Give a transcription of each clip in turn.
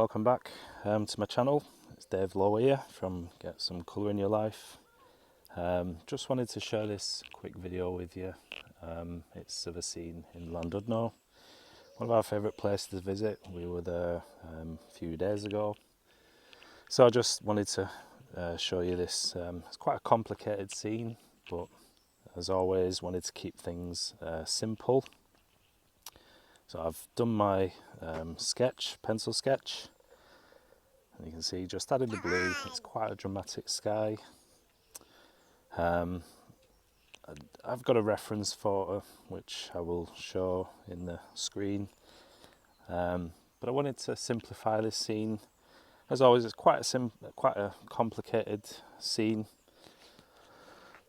welcome back to my channel. It's Dave Lowe here from Get Some Colour in Your Life. Just wanted to share this quick video with you. It's of a scene in Llandudno, one of our favourite places to visit. We were there a few days ago, so I just wanted to show you this. It's quite a complicated scene, but as always wanted to keep things simple. So I've done my pencil sketch, and you can see just added the blue. It's quite a dramatic sky. I've got a reference photo which I will show in the screen, but I wanted to simplify this scene. As always, it's quite a complicated scene,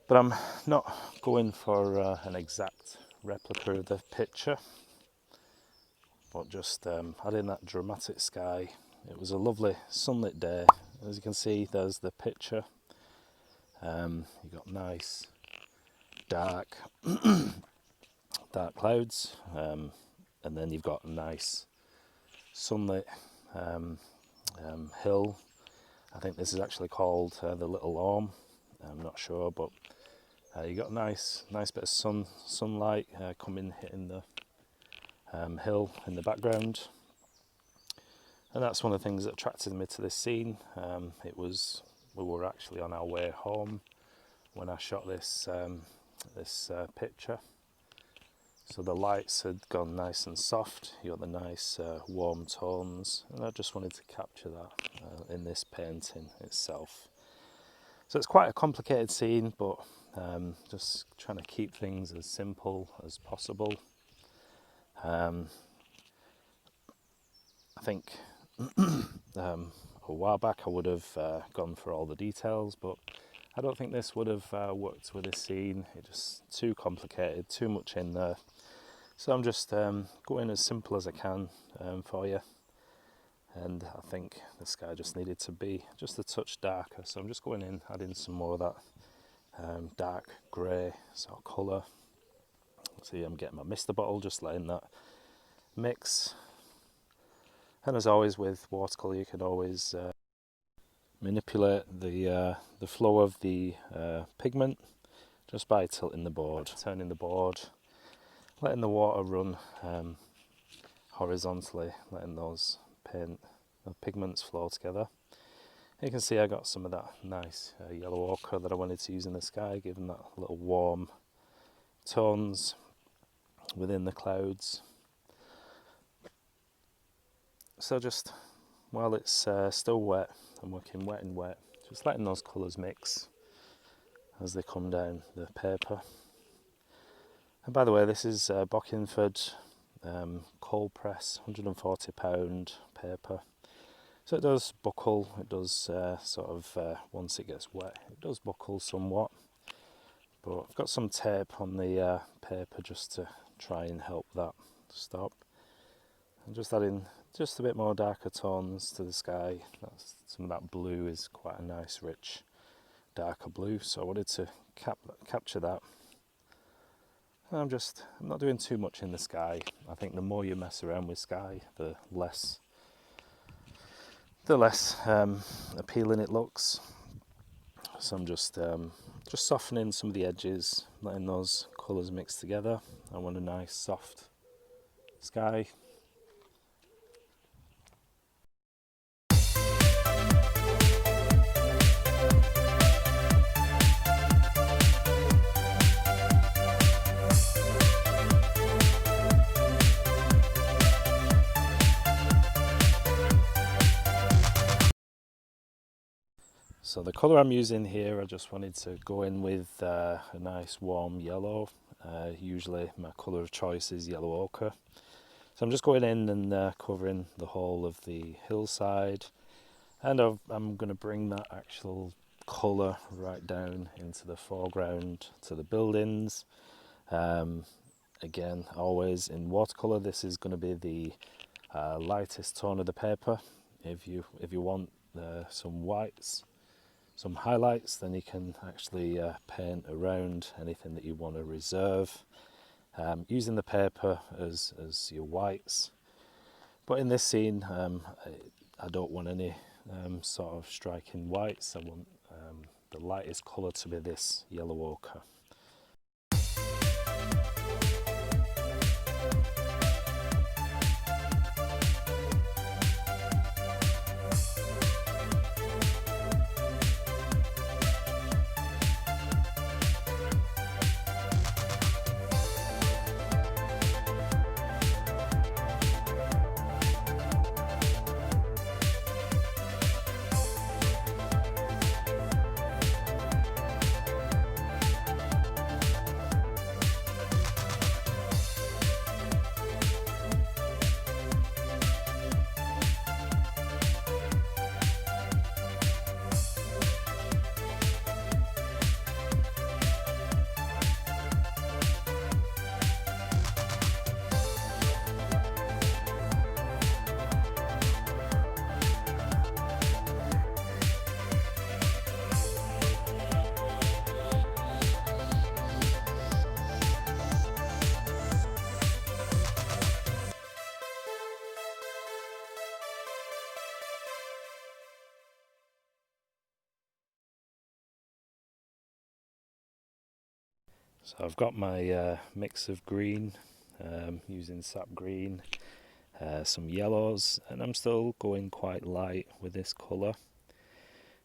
but I'm not going for an exact replica of the picture, but just adding that dramatic sky. It was a lovely sunlit day. As you can see, there's the picture. You've got nice dark clouds, and then you've got a nice sunlit hill. I think this is actually called the Little Orme. I'm not sure, but you got a nice bit of sunlight hitting the hill in the background, and that's one of the things that attracted me to this scene. We were actually on our way home when I shot this picture, so the lights had gone nice and soft. You got the nice warm tones, and I just wanted to capture that in this painting itself. So it's quite a complicated scene, but just trying to keep things as simple as possible. I think a while back I would have gone for all the details, but I don't think this would have worked with this scene. It's just too complicated, too much in there. So I'm just going as simple as I can for you. And I think the sky just needed to be just a touch darker, so I'm just going in, adding some more of that dark grey sort of colour. See, I'm getting my mister bottle, just letting that mix. And as always with watercolour, you can always manipulate the flow of the pigment just by tilting the board, turning the board, letting the water run horizontally, letting those pigments flow together. You can see I got some of that nice yellow ochre that I wanted to use in the sky, giving that little warm tones within the clouds. So just while it's still wet, I'm working wet and wet, just letting those colours mix as they come down the paper. And by the way, this is Bockingford cold press, £140 paper. So it does buckle, it does once it gets wet, it does buckle somewhat. But I've got some tape on the paper just to try and help that stop. I'm just adding just a bit more darker tones to the sky. Some of that blue is quite a nice, rich, darker blue, so I wanted to capture that. And I'm not doing too much in the sky. I think the more you mess around with sky, the less appealing it looks. So I'm just softening some of the edges, letting those colours mix together. I want a nice soft sky. So the colour I'm using here, I just wanted to go in with a nice warm yellow. Usually my colour of choice is yellow ochre. So I'm just going in and covering the whole of the hillside. And I'm going to bring that actual colour right down into the foreground to the buildings. Again, always in watercolour, this is going to be the lightest tone of the paper. If you want some whites, some highlights, then you can actually paint around anything that you want to reserve, using the paper as your whites. But in this scene, I don't want any sort of striking whites. I want the lightest colour to be this yellow ochre. So I've got my mix of green, using sap green, some yellows, and I'm still going quite light with this colour,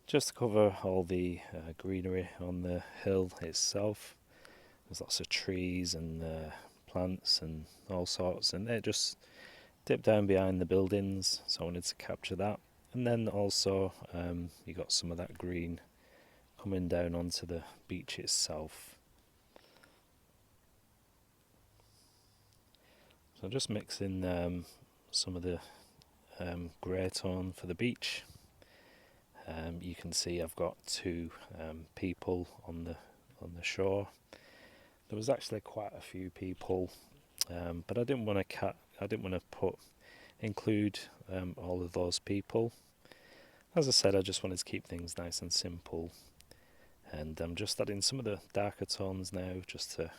just to cover all the greenery on the hill itself. There's lots of trees and plants and all sorts, and they just dip down behind the buildings, so I wanted to capture that. And then also you got some of that green coming down onto the beach itself. So I'm just mixing some of the grey tone for the beach. You can see I've got two people on the shore. There was actually quite a few people, but I didn't want to include all of those people. As I said, I just wanted to keep things nice and simple, and I'm just adding some of the darker tones now, just to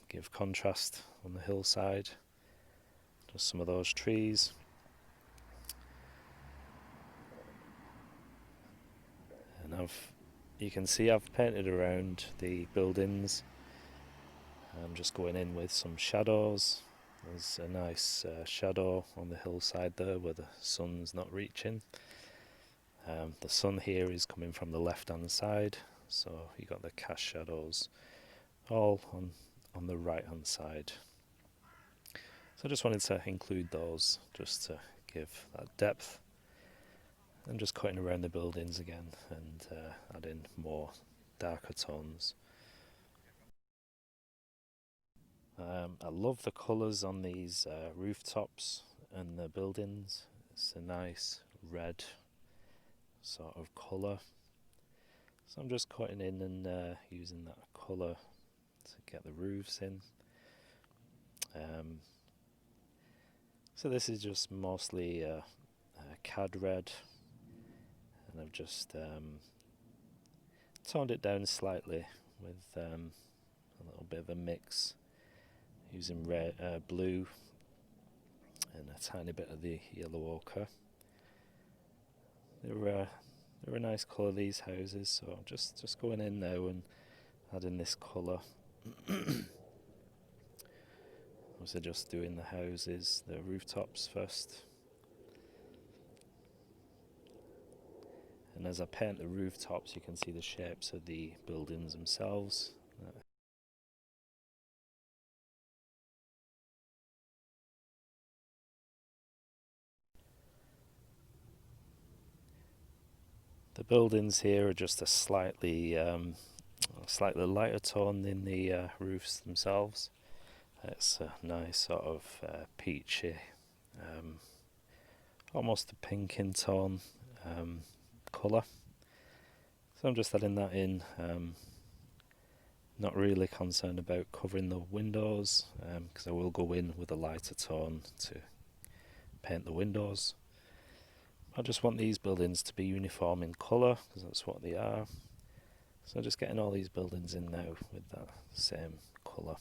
give contrast on the hillside. Just some of those trees. And you can see I've painted around the buildings. I'm just going in with some shadows. There's a nice shadow on the hillside there where the sun's not reaching. The sun here is coming from the left hand side, so you got the cast shadows all on the right hand side. So I just wanted to include those just to give that depth. I'm just cutting around the buildings again and adding more darker tones. I love the colours on these rooftops and the buildings. It's a nice red sort of colour. So I'm just cutting in and using that colour to get the roofs in. So this is just mostly cad red, and I've just toned it down slightly with a little bit of a mix, using red, blue, and a tiny bit of the yellow ochre. They're a nice colour, these houses, so I'm just going in now and adding this colour. Also just doing the houses, the rooftops first. And as I paint the rooftops, you can see the shapes of the buildings themselves. The buildings here are just a slightly lighter tone than the roofs themselves. It's a nice sort of peachy, almost a pink in tone colour. So I'm just adding that in. Not really concerned about covering the windows, because I will go in with a lighter tone to paint the windows. I just want these buildings to be uniform in colour, because that's what they are. So just getting all these buildings in now with that same colour.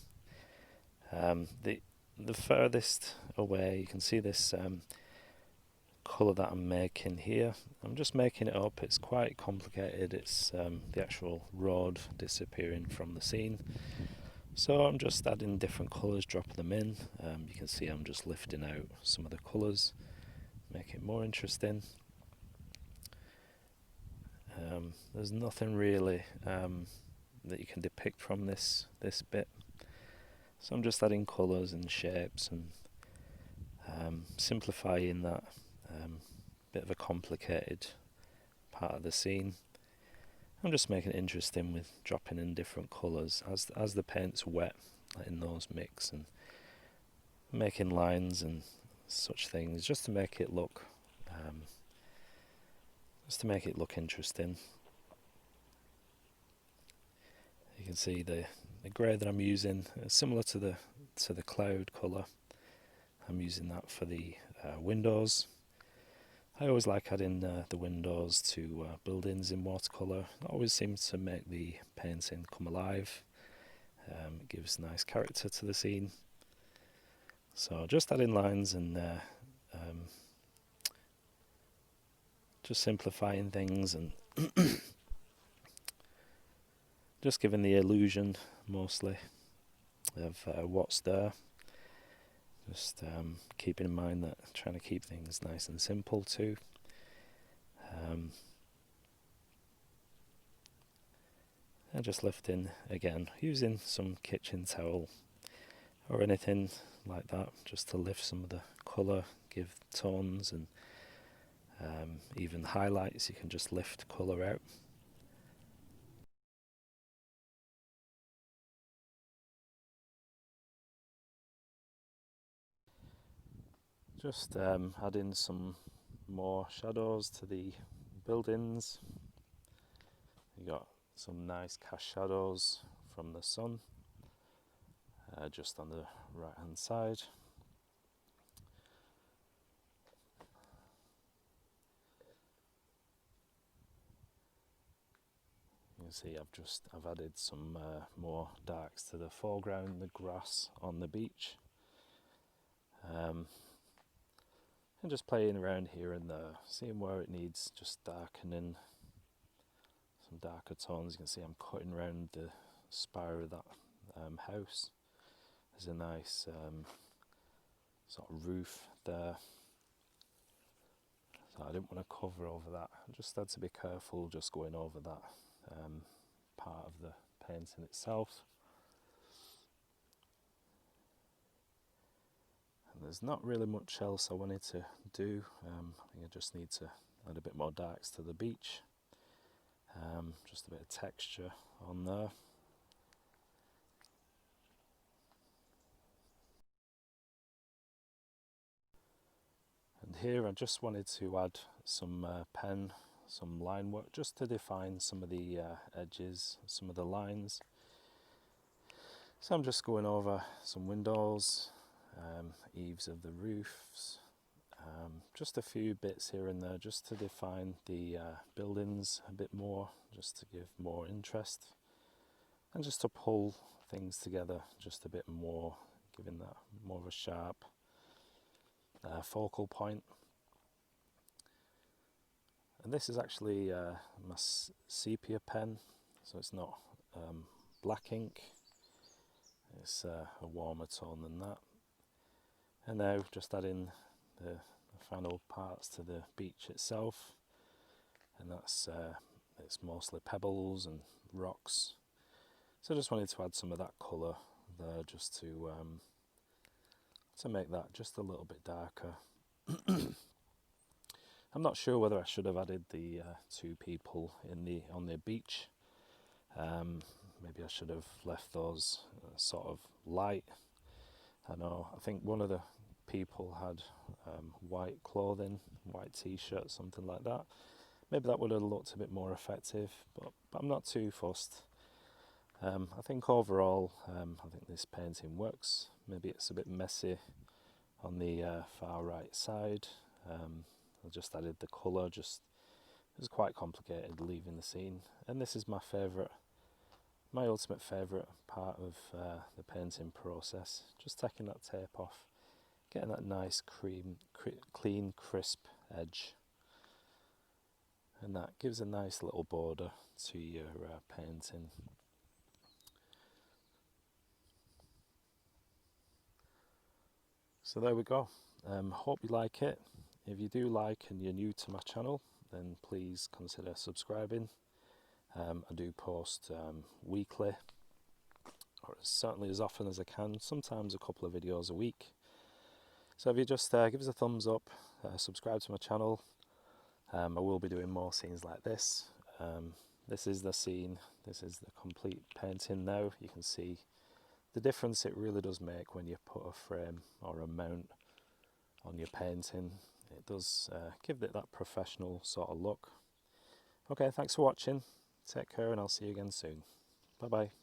The furthest away, you can see this colour that I'm making here. I'm just making it up. It's quite complicated. It's the actual road disappearing from the scene. So I'm just adding different colours, dropping them in. You can see I'm just lifting out some of the colours, make it more interesting. There's nothing really that you can depict from this bit. So I'm just adding colours and shapes and simplifying that bit of a complicated part of the scene. I'm just making it interesting with dropping in different colours as the paint's wet, letting those mix and making lines and such things, just to make it look interesting. You can see the grey that I'm using is similar to the cloud colour. I'm using that for the windows. I always like adding the windows to buildings in watercolour. It always seems to make the painting come alive. It gives nice character to the scene. So just adding lines and just simplifying things and just giving the illusion mostly of what's there. Just keeping in mind that trying to keep things nice and simple too. And just lifting again, using some kitchen towel or anything like that, just to lift some of the colour, give tones and even highlights. You can just lift colour out. Just adding some more shadows to the buildings. You got some nice cast shadows from the sun just on the right hand side. You can see I've added some more darks to the foreground, the grass on the beach. And just playing around here and there, seeing where it needs just darkening, some darker tones. You can see I'm cutting around the spire of that house. There's a nice sort of roof there, so I didn't want to cover over that. I just had to be careful just going over that part of the painting itself. There's not really much else I wanted to do. I think I just need to add a bit more darks to the beach. Just a bit of texture on there. And here I just wanted to add some pen, some line work, just to define some of the edges, some of the lines. So I'm just going over some windows, eaves of the roofs, just a few bits here and there just to define the buildings a bit more, just to give more interest and just to pull things together just a bit more, giving that more of a sharp focal point. And this is actually my sepia pen, so it's not black ink, it's a warmer tone than that. And now just adding the final parts to the beach itself, and that's it's mostly pebbles and rocks. So I just wanted to add some of that colour there just to make that just a little bit darker. I'm not sure whether I should have added the two people on the beach. Maybe I should have left those sort of light. I think one of the people had white clothing, white t-shirt, something like that. Maybe that would have looked a bit more effective, but I'm not too fussed. I think overall, I think this painting works. Maybe it's a bit messy on the far right side. I just added the colour, it was quite complicated leaving the scene. And this is my ultimate favourite part of the painting process. Just taking that tape off, getting that nice clean, crisp edge, and that gives a nice little border to your painting. So there we go. Hope you like it. If you do like and you're new to my channel, then please consider subscribing. I do post weekly, or certainly as often as I can, sometimes a couple of videos a week. So if you just give us a thumbs up, subscribe to my channel, I will be doing more scenes like this. This is the scene, this is the complete painting now. You can see the difference it really does make when you put a frame or a mount on your painting. It does give it that professional sort of look. Okay, thanks for watching. Take care and I'll see you again soon. Bye bye.